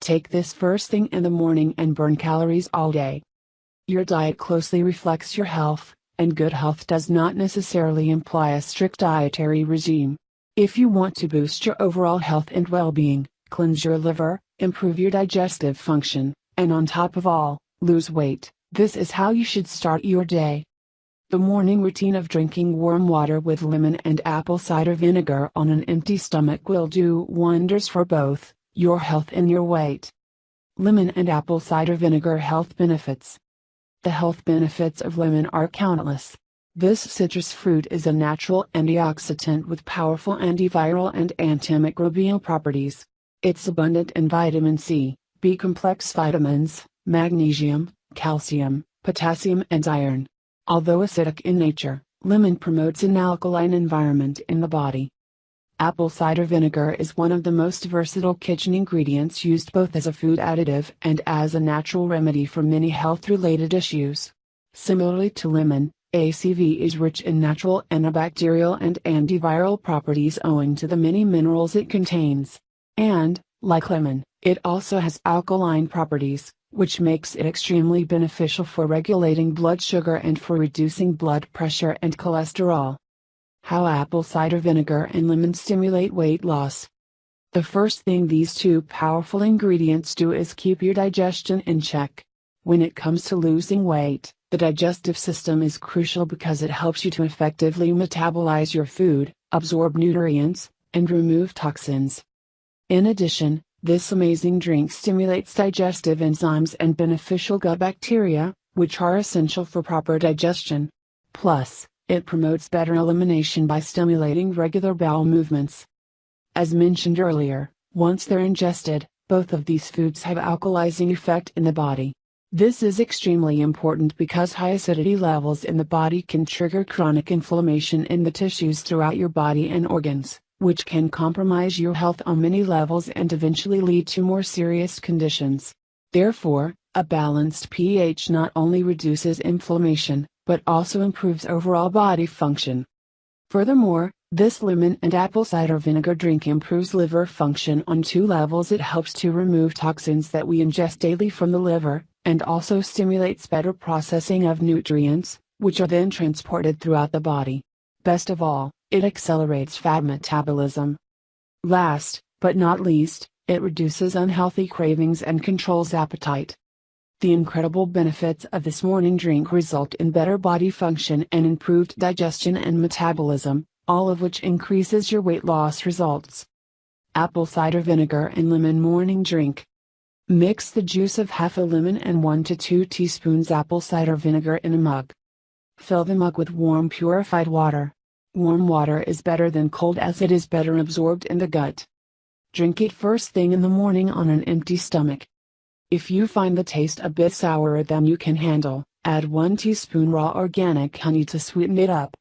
Take this first thing in the morning and burn calories all day. Your diet closely reflects your health, and good health does not necessarily imply a strict dietary regime. If you want to boost your overall health and well-being, cleanse your liver, improve your digestive function, and on top of all, lose weight, this is how you should start your day. The morning routine of drinking warm water with lemon and apple cider vinegar on an empty stomach will do wonders for both your health and your weight. Lemon and apple cider vinegar health benefits. The health benefits of lemon are countless. This citrus fruit is a natural antioxidant with powerful antiviral and antimicrobial properties. It's abundant in vitamin C, B-complex vitamins, magnesium, calcium, potassium and iron. Although acidic in nature, lemon promotes an alkaline environment in the body. Apple cider vinegar is one of the most versatile kitchen ingredients used both as a food additive and as a natural remedy for many health-related issues. Similarly to lemon, ACV is rich in natural antibacterial and antiviral properties owing to the many minerals it contains. And, like lemon, it also has alkaline properties, which makes it extremely beneficial for regulating blood sugar and for reducing blood pressure and cholesterol. How apple cider vinegar and lemon stimulate weight loss. The first thing these two powerful ingredients do is keep your digestion in check. When it comes to losing weight, the digestive system is crucial because it helps you to effectively metabolize your food, absorb nutrients, and remove toxins. In addition, this amazing drink stimulates digestive enzymes and beneficial gut bacteria, which are essential for proper digestion. Plus, it promotes better elimination by stimulating regular bowel movements. As mentioned earlier, once they're ingested, both of these foods have alkalizing effect in the body. This is extremely important because high acidity levels in the body can trigger chronic inflammation in the tissues throughout your body and organs, which can compromise your health on many levels and eventually lead to more serious conditions. Therefore, a balanced pH not only reduces inflammation, but also improves overall body function. Furthermore, this lemon and apple cider vinegar drink improves liver function on two levels. It helps to remove toxins that we ingest daily from the liver, and also stimulates better processing of nutrients, which are then transported throughout the body. Best of all, it accelerates fat metabolism. Last, but not least, it reduces unhealthy cravings and controls appetite. The incredible benefits of this morning drink result in better body function and improved digestion and metabolism, all of which increases your weight loss results. Apple cider vinegar and lemon morning drink. Mix the juice of half a lemon and 1 to 2 teaspoons apple cider vinegar in a mug. Fill the mug with warm purified water. Warm water is better than cold as it is better absorbed in the gut. Drink it first thing in the morning on an empty stomach. If you find the taste a bit sourer than you can handle, add 1 teaspoon raw organic honey to sweeten it up.